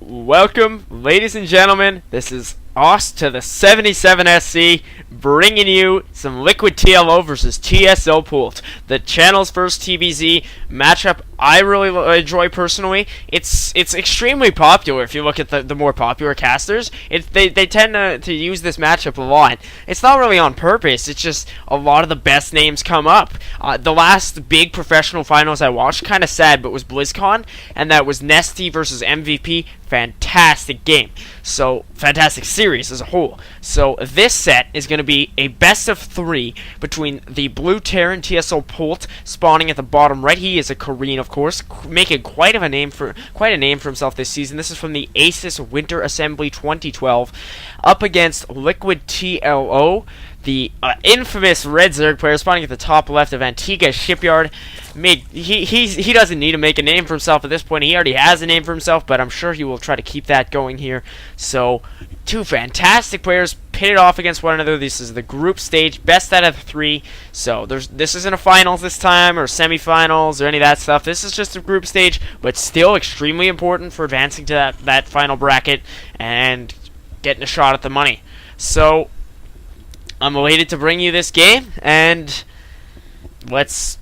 Welcome, ladies and gentlemen. This is us to the 77SC, bringing you some LiquidTLO versus TSLPolt, the channel's first TVZ matchup I really enjoy personally. It's extremely popular if you look at the more popular casters. They tend to use this matchup a lot. It's not really on purpose, it's just a lot of the best names come up. The last big professional finals I watched, kind of sad, but was BlizzCon, and that was Nesty versus MVP. Fantastic game. So, fantastic series as a whole. So, this set is going to be a best of 3 between the Blue Terran TSLPolt spawning at the bottom right. He is a Korean, of course, making quite a name for himself this season. This is from the ASUS Winter Assembly 2012, up against LiquidTLO, the infamous Red Zerg player spawning at the top left of Antigua Shipyard. He doesn't need to make a name for himself at this point. He already has a name for himself, but I'm sure he will try to keep that going here. So, two fantastic players pitted off against one another. This is the group stage, best out of 3. So this isn't a finals this time, or semifinals, or any of that stuff. This is just a group stage, but still extremely important for advancing to that final bracket and getting a shot at the money. So, I'm elated to bring you this game, and I'll just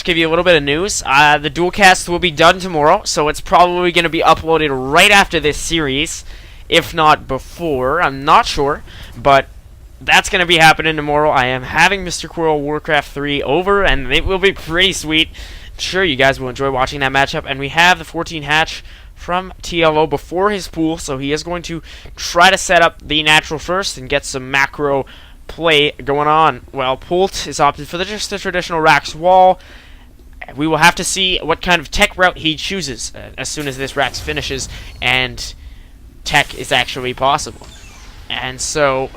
give you a little bit of news. The dual cast will be done tomorrow, so it's probably going to be uploaded right after this series, if not before. I'm not sure, but that's going to be happening tomorrow. I am having Mr. Quirrell Warcraft 3 over, and it will be pretty sweet. I'm sure you guys will enjoy watching that matchup, and we have the 14 hatch from TLO before his pool, so he is going to try to set up the natural first and get some macro play going on. Well, Polt is opted for just the traditional Rax wall. We will have to see what kind of tech route he chooses as soon as this Rax finishes and tech is actually possible. And so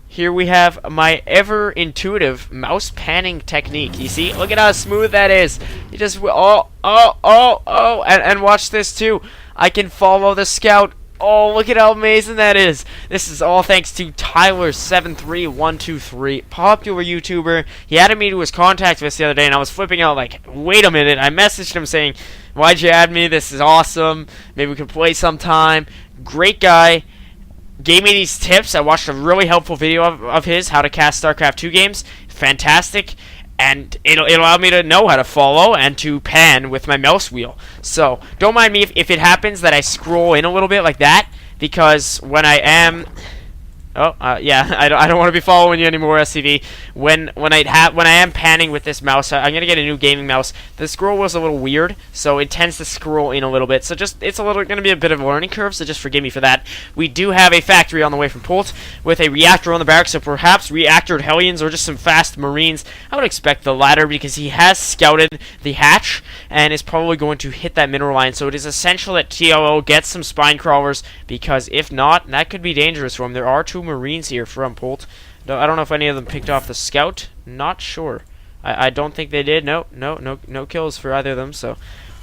here we have my ever-intuitive mouse panning technique. You see? Look at how smooth that is. You just... And watch this, too. I can follow the scout. Oh, look at how amazing that is. This is all thanks to Tyler73123, popular YouTuber. He added me to his contact list the other day, and I was flipping out like, wait a minute. I messaged him saying, why'd you add me? This is awesome. Maybe we could play sometime. Great guy. Gave me these tips. I watched a really helpful video of his, how to cast StarCraft 2 games. Fantastic. And it'll allow me to know how to follow and to pan with my mouse wheel. So, don't mind me if it happens that I scroll in a little bit like that, because when I am... yeah, I don't want to be following you anymore, SCV. When I am panning with this mouse, I'm gonna get a new gaming mouse. The scroll was a little weird, so it tends to scroll in a little bit. So it's gonna be a bit of a learning curve. So just forgive me for that. We do have a factory on the way from Polt with a reactor on the barracks, so perhaps reactored Hellions or just some fast Marines. I would expect the latter because he has scouted the hatch and is probably going to hit that mineral line. So it is essential that TLO gets some spine crawlers, because if not, that could be dangerous for him. There are 2 Marines here from Polt. I don't know if any of them picked off the scout. Not sure. I don't think they did. No kills for either of them. So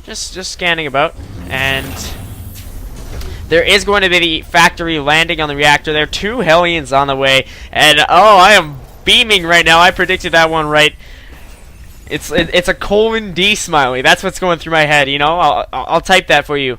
just scanning about, and there is going to be the factory landing on the reactor. There are 2 Hellions on the way, and oh, I am beaming right now. I predicted that one right. It's a colon D smiley. That's what's going through my head. You know, I'll type that for you.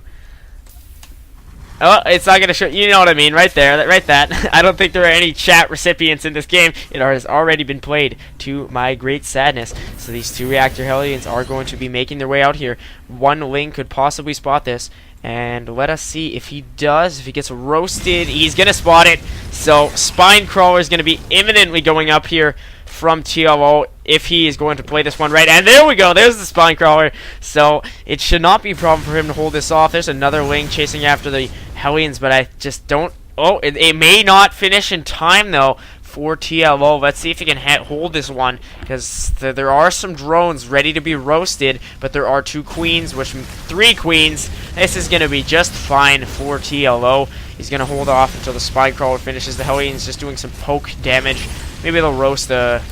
Oh, it's not going to show... You know what I mean, right there, right that. I don't think there are any chat recipients in this game. It has already been played, to my great sadness. So these 2 Reactor Hellions are going to be making their way out here. One Ling could possibly spot this. And let us see if he does. If he gets roasted, he's going to spot it. So Spine Crawler is going to be imminently going up here from TLO if he is going to play this one right. And there we go. There's the Spine Crawler. So it should not be a problem for him to hold this off. There's another Ling chasing after the Hellions, but I just don't... Oh, it may not finish in time, though, for TLO. Let's see if he can hold this one, because there are some drones ready to be roasted, but there are 2 queens, 3 queens. This is going to be just fine for TLO. He's going to hold off until the Spine Crawler finishes. The Hellions just doing some poke damage. Maybe they'll roast the...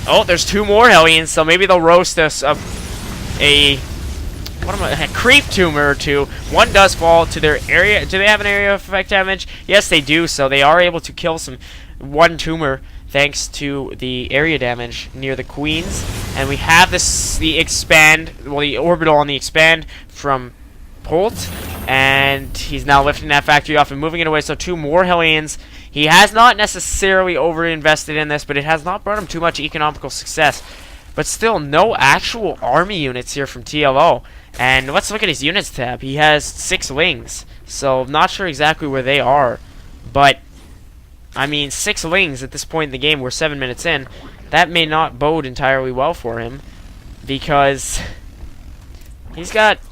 Oh, there's 2 more Hellions, so maybe they'll roast us a creep tumor or 2. One does fall to their area. Do they have an area of effect damage? Yes, they do, so they are able to kill one tumor thanks to the area damage near the queens. And we have the orbital on the expand from Polt, and he's now lifting that factory off and moving it away. So 2 more Hellions. He has not necessarily over-invested in this, but it has not brought him too much economical success. But still, no actual army units here from TLO. And let's look at his units tab. He has 6 Lings, so I'm not sure exactly where they are. But, I mean, 6 Lings at this point in the game, we're 7 minutes in. That may not bode entirely well for him, because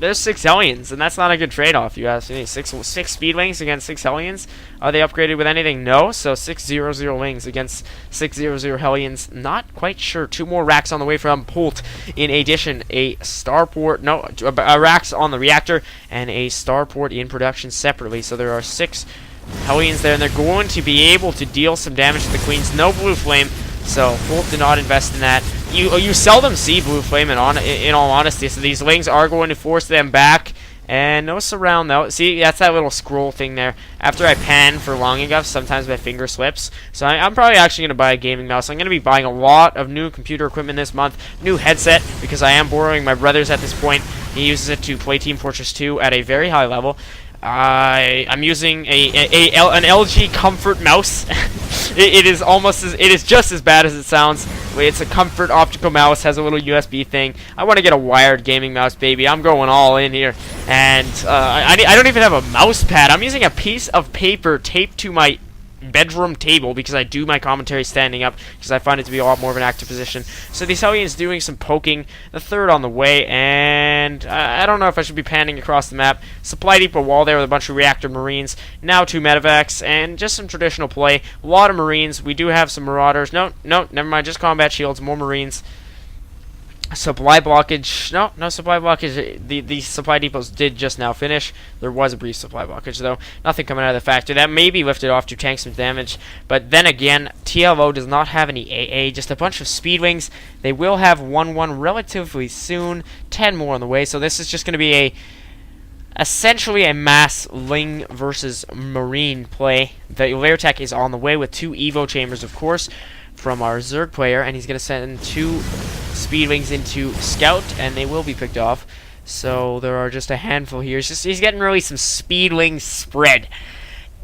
there's 6 Hellions, and that's not a good trade-off, you ask me. 6 Speedwings against 6 Hellions. Are they upgraded with anything? No. So 600 Lings against 600 Hellions. Not quite sure. 2 more racks on the way from Polt. In addition, a starport, racks on the reactor, and a starport in production separately. So there are 6 Hellions there, and they're going to be able to deal some damage to the queens. No blue flame, so Polt did not invest in that. You seldom see blue flame in all honesty, so these Lings are going to force them back. And no surround though. See, that's that little scroll thing there. After I pan for long enough, sometimes my finger slips. So I'm probably actually going to buy a gaming mouse. I'm going to be buying a lot of new computer equipment this month. New headset, because I am borrowing my brother's at this point. He uses it to play Team Fortress 2 at a very high level. I'm using an LG Comfort mouse. it is just as bad as it sounds. It's a Comfort optical mouse, has a little USB thing. I want to get a wired gaming mouse, baby. I'm going all in here. And I don't even have a mouse pad. I'm using a piece of paper taped to my bedroom table because I do my commentary standing up because I find it to be a lot more of an active position. So the Hellions doing some poking, the 3rd on the way, and I don't know if I should be panning across the map. Supply depot wall there with a bunch of reactor marines, now 2 medevacs, and just some traditional play. A lot of marines. We do have some marauders. No, never mind, just combat shields, more marines. Supply blockage. No supply blockage. The supply depots did just now finish. There was a brief supply blockage, though. Nothing coming out of the factory. That may be lifted off to tank some damage. But then again, TLO does not have any AA. Just a bunch of Speedwings. They will have 1-1 relatively soon. 10 more on the way. So this is just going to be essentially a mass Ling versus Marine play. The lair tech is on the way with 2 Evo chambers, of course, from our Zerg player, and he's going to send 2 Speedwings into Scout, and they will be picked off. So there are just a handful here. He's getting really some Speedwing spread.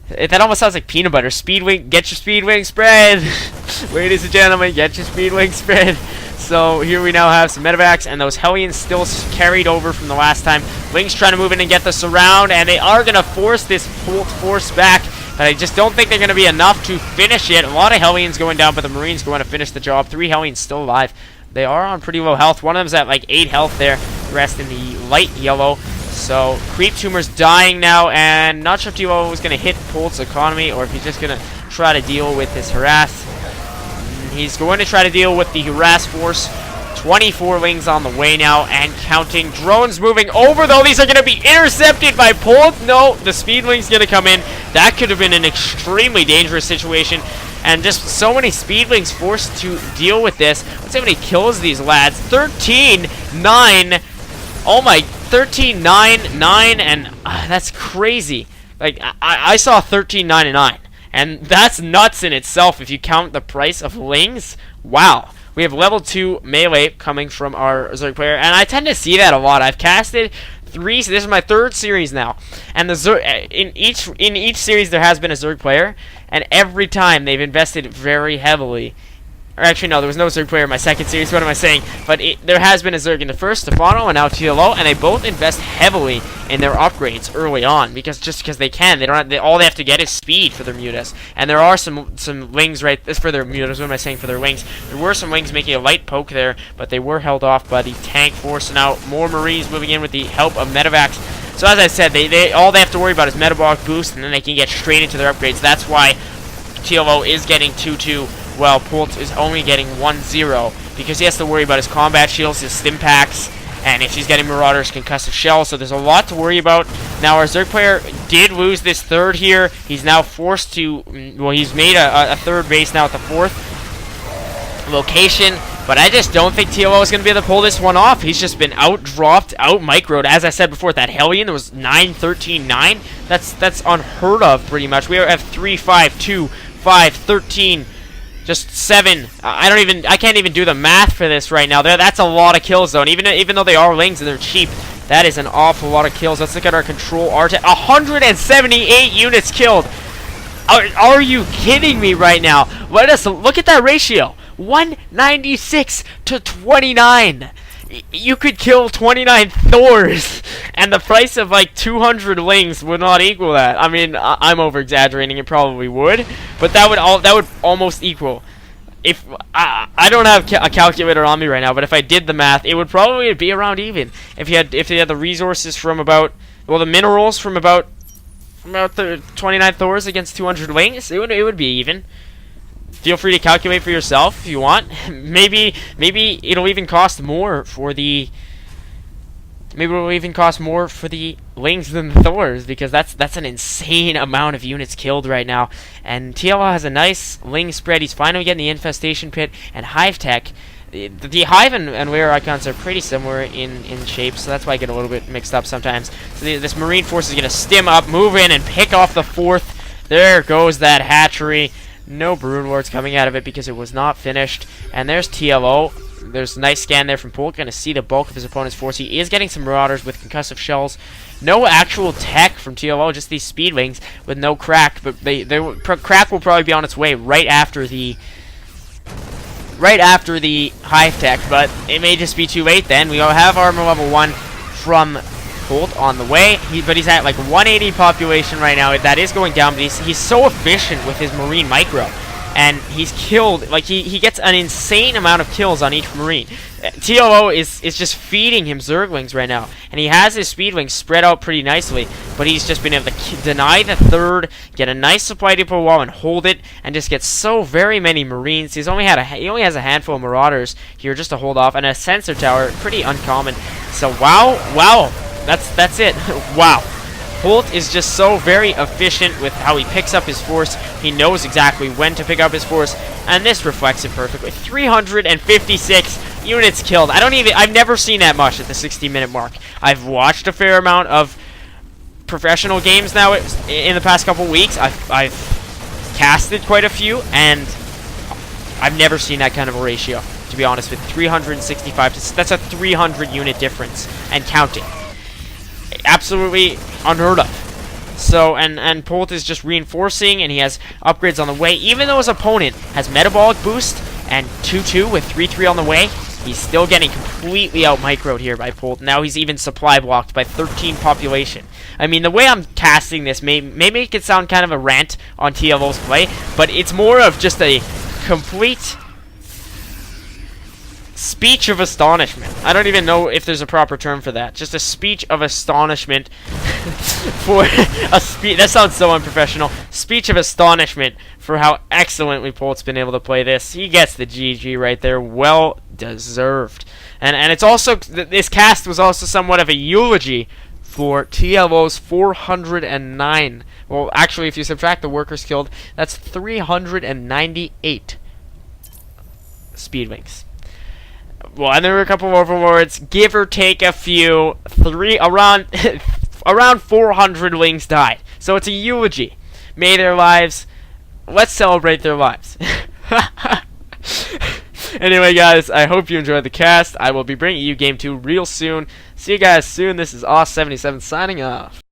That almost sounds like peanut butter. Speedwing, get your Speedwing spread. Ladies and gentlemen, get your Speedwing spread. So here we now have some medevacs, and those Hellions still carried over from the last time. Ling's trying to move in and get the surround, and they are going to force this Polt force back. But I just don't think they're going to be enough to finish it. A lot of Hellions going down, but the Marines going to finish the job. 3 Hellions still alive. They are on pretty low health. One of them's at like 8 health there. The rest in the light yellow. So Creep Tumor's dying now, and not sure if TLO was going to hit Polt's economy or if he's just going to try to deal with his harass. He's going to try to deal with the harass force. 24 Lings on the way now and counting. Drones moving over, though. These are going to be intercepted by Polt. No, the Speedwing's going to come in. That could have been an extremely dangerous situation. And just so many Speedwings forced to deal with this. Let's see how many kills these lads. 13, 9. Oh my, 13, 9, 9, and that's crazy. Like, I saw 13, 9, and 9. And that's nuts in itself if you count the price of Lings. Wow. We have level 2 melee coming from our Zerg player, and I tend to see that a lot. I've casted 3, so this is my 3rd series now. And the Zerg, in each series there has been a Zerg player, and every time they've invested very heavily. Or actually, no, there was no Zerg player in my 2nd series. What am I saying? But there has been a Zerg in the first, Stefano, and now TLO, and they both invest heavily in their upgrades early on because they can. They don't. All they have to get is speed for their mutas, and there are some Lings right. This for their mutas. What am I saying? For their Lings, there were some Lings making a light poke there, but they were held off by the tank force. And now more Marines moving in with the help of medevacs. So as I said, all they have to worry about is metabolic boost, and then they can get straight into their upgrades. That's why TLO is getting 2-2. Well, Polt is only getting 1-0 because he has to worry about his combat shields, his stim packs, and if he's getting Marauders, concussive shells. So there's a lot to worry about. Now, our Zerg player did lose this 3rd here. He's now forced to, well, he's made a 3rd base now at the 4th location. But I just don't think TLO is going to be able to pull this one off. He's just been out-dropped, out-microed. As I said before, that Hellion, there was 9, 13, 9. That's unheard of, pretty much. We have 3, 5, 2, 5, 13... Just 7. I can't even do the math for this right now. That's a lot of kills, though. And even though they are lings and they're cheap, that is an awful lot of kills. Let's look at our control RT. 178 units killed. Are you kidding me right now? Look at that ratio. 196 to 29. You could kill 29 Thors, and the price of like 200 lings would not equal that. I mean, I'm over exaggerating. It probably would, but that would almost equal. If I don't have a calculator on me right now, but if I did the math, it would probably be around even. If you had the resources from about, well, the minerals from about 29 Thors against 200 lings, it would be even. Feel free to calculate for yourself if you want. Maybe it'll even cost more for the lings than the Thors, because that's an insane amount of units killed right now. And TLO has a nice ling spread. He's finally getting the infestation pit and hive tech. The hive and layer icons are pretty similar in shape, so that's why I get a little bit mixed up sometimes. So this marine force is gonna stim up, move in, and pick off the 4th. There goes that hatchery. No Brood Lords coming out of it because it was not finished. And there's TLO. There's a nice scan there from Polt. Going to see the bulk of his opponent's force. He is getting some Marauders with concussive shells. No actual tech from TLO, just these speedwings with no crack. But crack will probably be on its way right after the hive tech. But it may just be too late then. We have armor level 1 from Polt on the way, but he's at like 180 population right now. That is going down, but he's so efficient with his marine micro, and he's killed, like he gets an insane amount of kills on each marine. TLO is just feeding him Zerglings right now, and he has his speedwings spread out pretty nicely, but he's just been able to deny the 3rd, get a nice supply depot wall and hold it, and just get so very many marines. He only has a handful of Marauders here just to hold off, and a sensor tower, pretty uncommon. So wow. That's it. Wow. Polt is just so very efficient with how he picks up his force. He knows exactly when to pick up his force, and this reflects it perfectly. 356 units killed. I've never seen that much at the 60-minute mark. I've watched a fair amount of professional games now in the past couple weeks. I've casted quite a few, and I've never seen that kind of a ratio, to be honest, with 365. That's a 300 unit difference and counting. Absolutely unheard of. So, and Polt is just reinforcing, and he has upgrades on the way. Even though his opponent has metabolic boost and 2-2 with 3-3 on the way, he's still getting completely out-microed here by Polt. Now he's even supply blocked by 13 population. I mean, the way I'm casting this may make it sound kind of a rant on TLO's play, but it's more of just a complete speech of astonishment. I don't even know if there's a proper term for that. Just a speech of astonishment for that sounds so unprofessional. Speech of astonishment for how excellently Polt's been able to play this. He gets the GG right there. Well deserved. And it's also, this cast was also somewhat of a eulogy for TLO's 409. Well, actually, if you subtract the workers killed, that's 398 speedwings. Well, and there were a couple of overlords, give or take a few. Around 400 lings died. So it's a eulogy. May their lives. Let's celebrate their lives. Anyway, guys, I hope you enjoyed the cast. I will be bringing you Game 2 real soon. See you guys soon. This is ASUS 77 signing off.